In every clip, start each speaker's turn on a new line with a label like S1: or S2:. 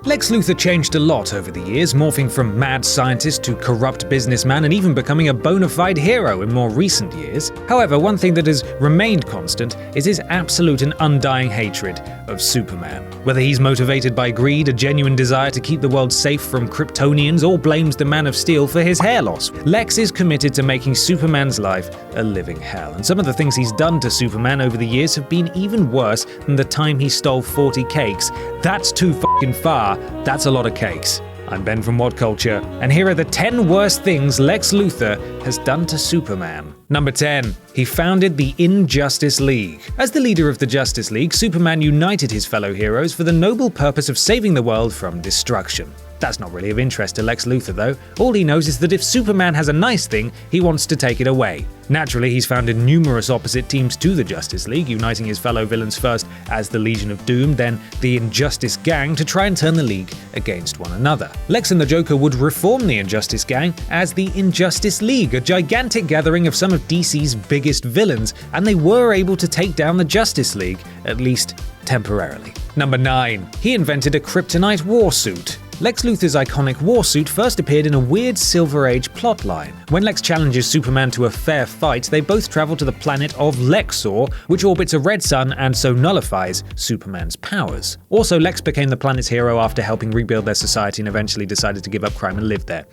S1: Lex Luthor changed a lot over the years, morphing from mad scientist to corrupt businessman and even becoming a bona fide hero in more recent years. However, one thing that has remained constant is his absolute and undying hatred of Superman. Whether he's motivated by greed, a genuine desire to keep the world safe from Kryptonians, or blames the Man of Steel for his hair loss, Lex is committed to making Superman's life a living hell. And some of the things he's done to Superman over the years have been even worse than the time he stole 40 cakes. That's too fucking far. That's a lot of cakes. I'm Ben from What Culture, and here are the 10 worst things Lex Luthor has done to Superman. Number 10. He founded the Injustice League. As the leader of the Justice League, Superman united his fellow heroes for the noble purpose of saving the world from destruction. That's not really of interest to Lex Luthor though. All he knows is that if Superman has a nice thing, he wants to take it away. Naturally, he's founded numerous opposite teams to the Justice League, uniting his fellow villains first as the Legion of Doom, then the Injustice Gang, to try and turn the League against one another. Lex and the Joker would reform the Injustice Gang as the Injustice League, a gigantic gathering of some of DC's biggest villains, and they were able to take down the Justice League, at least temporarily. Number 9. He invented a kryptonite warsuit. Lex Luthor's iconic warsuit first appeared in a weird Silver Age plotline. When Lex challenges Superman to a fair fight, they both travel to the planet of Lexor, which orbits a red sun and so nullifies Superman's powers. Also, Lex became the planet's hero after helping rebuild their society and eventually decided to give up crime and live there.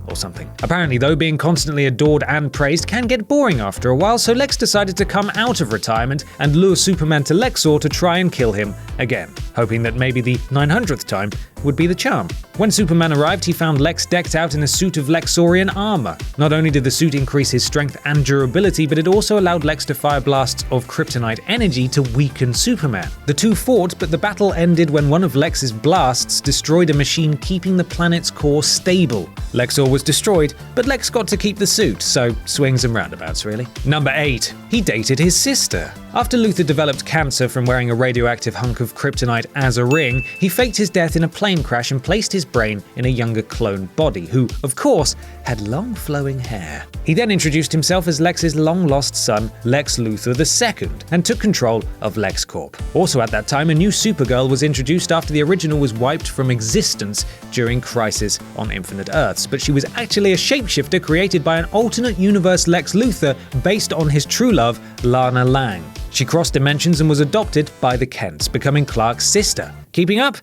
S1: Or something. Apparently, though, being constantly adored and praised can get boring after a while, so Lex decided to come out of retirement and lure Superman to Lexor to try and kill him again, hoping that maybe the 900th time would be the charm. When Superman arrived, he found Lex decked out in a suit of Lexorian armor. Not only did the suit increase his strength and durability, but it also allowed Lex to fire blasts of kryptonite energy to weaken Superman. The two fought, but the battle ended when one of Lex's blasts destroyed a machine keeping the planet's core stable. Lexor was destroyed, but Lex got to keep the suit, so swings and roundabouts really. Number 8. He dated his sister. After Luthor developed cancer from wearing a radioactive hunk of kryptonite as a ring, he faked his death in a plane crash and placed his brain in a younger clone body, who, of course, had long flowing hair. He then introduced himself as Lex's long-lost son, Lex Luthor II, and took control of LexCorp. Also at that time, a new Supergirl was introduced after the original was wiped from existence during Crisis on Infinite Earths, but she was actually a shapeshifter created by an alternate universe Lex Luthor based on his true love, Lana Lang. She crossed dimensions and was adopted by the Kents, becoming Clark's sister. Keeping up?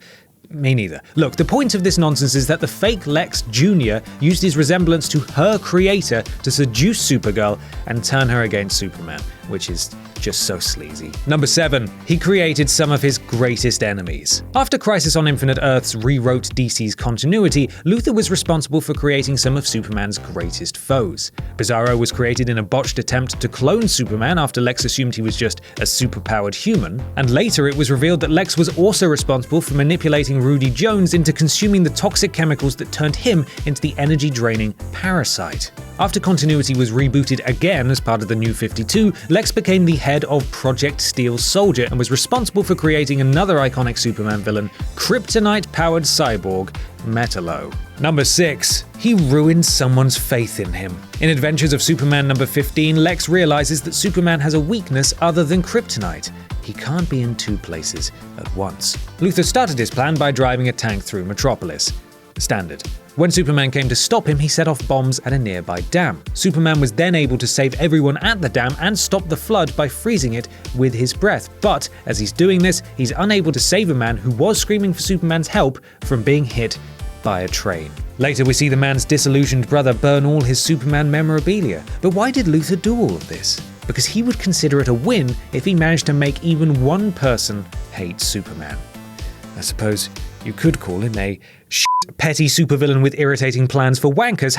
S1: Me neither. Look, the point of this nonsense is that the fake Lex Jr. used his resemblance to her creator to seduce Supergirl and turn her against Superman, which is just so sleazy. Number 7. He created some of his greatest enemies. After Crisis on Infinite Earths rewrote DC's continuity, Luthor was responsible for creating some of Superman's greatest foes. Bizarro was created in a botched attempt to clone Superman after Lex assumed he was just a superpowered human, and later it was revealed that Lex was also responsible for manipulating Rudy Jones into consuming the toxic chemicals that turned him into the energy-draining parasite. After continuity was rebooted again as part of the New 52, Lex became the head of Project Steel Soldier and was responsible for creating another iconic Superman villain, kryptonite-powered cyborg Metallo. Number 6. He ruined someone's faith in him. In Adventures of Superman number 15, Lex realizes that Superman has a weakness other than kryptonite. He can't be in two places at once. Luthor started his plan by driving a tank through Metropolis. Standard. When Superman came to stop him, he set off bombs at a nearby dam. Superman was then able to save everyone at the dam and stop the flood by freezing it with his breath. But as he's doing this, he's unable to save a man who was screaming for Superman's help from being hit by a train. Later, we see the man's disillusioned brother burn all his Superman memorabilia. But why did Luthor do all of this? Because he would consider it a win if he managed to make even one person hate Superman. I suppose you could call him a petty supervillain with irritating plans for wankers.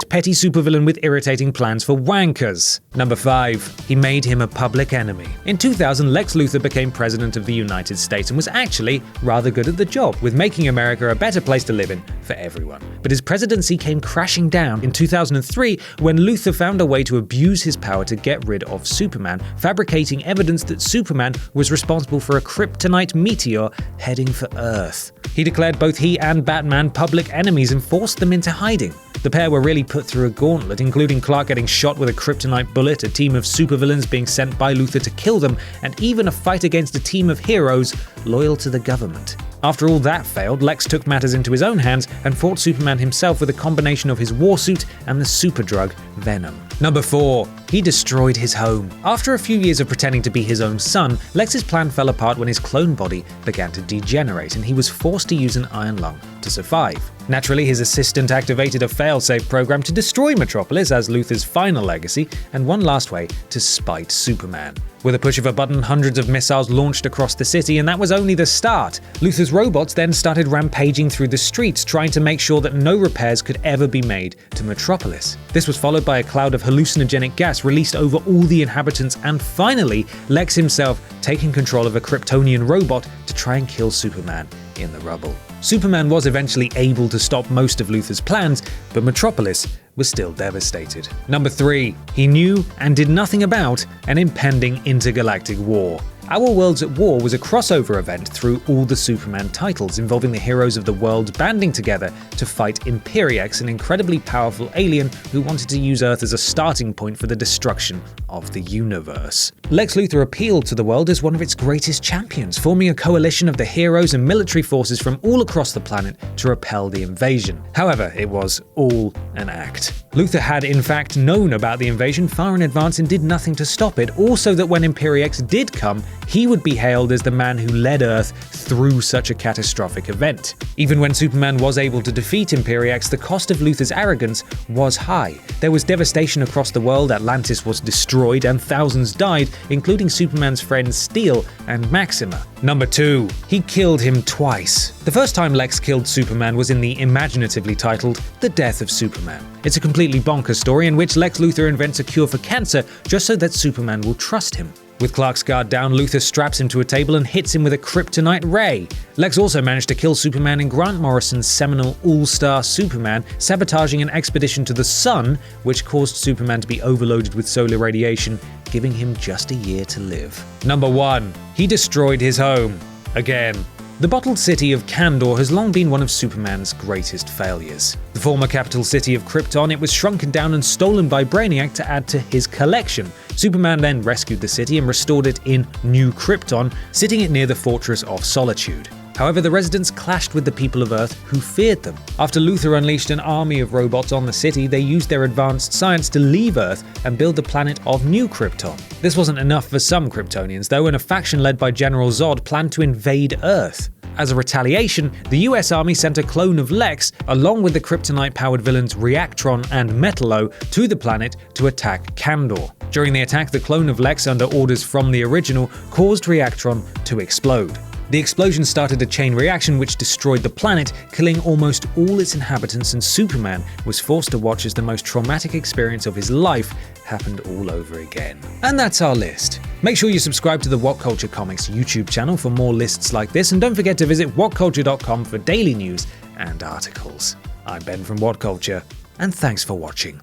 S1: Petty supervillain with irritating plans for wankers. Number 5. He made him a public enemy. In 2000, Lex Luthor became president of the United States and was actually rather good at the job, with making America a better place to live in for everyone. But his presidency came crashing down in 2003 when Luthor found a way to abuse his power to get rid of Superman, fabricating evidence that Superman was responsible for a kryptonite meteor heading for Earth. He declared both he and Batman public enemies and forced them into hiding. The pair were really put through a gauntlet, including Clark getting shot with a kryptonite bullet, a team of supervillains being sent by Luthor to kill them, and even a fight against a team of heroes loyal to the government. After all that failed, Lex took matters into his own hands and fought Superman himself with a combination of his WARSUIT and the superdrug Venom. Number 4. He destroyed his home. After a few years of pretending to be his own son, Lex's plan fell apart when his clone body began to degenerate and he was forced to use an iron lung to survive. Naturally, his assistant activated a failsafe program to destroy Metropolis as Luthor's final legacy and one last way to spite Superman. With a push of a button, hundreds of missiles launched across the city, and that was only the start. Luthor's robots then started rampaging through the streets, trying to make sure that no repairs could ever be made to Metropolis. This was followed by a cloud of hallucinogenic gas released over all the inhabitants, and finally, Lex himself taking control of a Kryptonian robot to try and kill Superman in the rubble. Superman was eventually able to stop most of Luthor's plans, but Metropolis was still devastated. Number 3. He knew and did nothing about an impending intergalactic war. Our Worlds at War was a crossover event through all the Superman titles, involving the heroes of the world banding together to fight Imperiex, an incredibly powerful alien who wanted to use Earth as a starting point for the destruction of the universe. Lex Luthor appealed to the world as one of its greatest champions, forming a coalition of the heroes and military forces from all across the planet to repel the invasion. However, it was all an act. Luthor had in fact known about the invasion far in advance and did nothing to stop it, also that when Imperiex did come, he would be hailed as the man who led Earth through such a catastrophic event. Even when Superman was able to defeat Imperiex, the cost of Luthor's arrogance was high. There was devastation across the world, Atlantis was destroyed, and thousands died, including Superman's friends Steel and Maxima. Number 2. He killed him twice. The first time Lex killed Superman was in the imaginatively titled The Death of Superman. It's a completely bonkers story in which Lex Luthor invents a cure for cancer just so that Superman will trust him. With Clark's guard down, Luthor straps him to a table and hits him with a kryptonite ray. Lex also managed to kill Superman in Grant Morrison's seminal All-Star Superman, sabotaging an expedition to the Sun, which caused Superman to be overloaded with solar radiation, giving him just a year to live. Number 1. He destroyed his home. Again. The bottled city of Kandor has long been one of Superman's greatest failures. The former capital city of Krypton, it was shrunken down and stolen by Brainiac to add to his collection. Superman then rescued the city and restored it in New Krypton, sitting it near the Fortress of Solitude. However, the residents clashed with the people of Earth, who feared them. After Luthor unleashed an army of robots on the city, they used their advanced science to leave Earth and build the planet of New Krypton. This wasn't enough for some Kryptonians, though, and a faction led by General Zod planned to invade Earth. As a retaliation, the US Army sent a clone of Lex, along with the kryptonite-powered villains Reactron and Metallo, to the planet to attack Kandor. During the attack, the clone of Lex, under orders from the original, caused Reactron to explode. The explosion started a chain reaction which destroyed the planet, killing almost all its inhabitants, and Superman was forced to watch as the most traumatic experience of his life happened all over again. And that's our list. Make sure you subscribe to the What Culture Comics YouTube channel for more lists like this, and don't forget to visit whatculture.com for daily news and articles. I'm Ben from What Culture, and thanks for watching.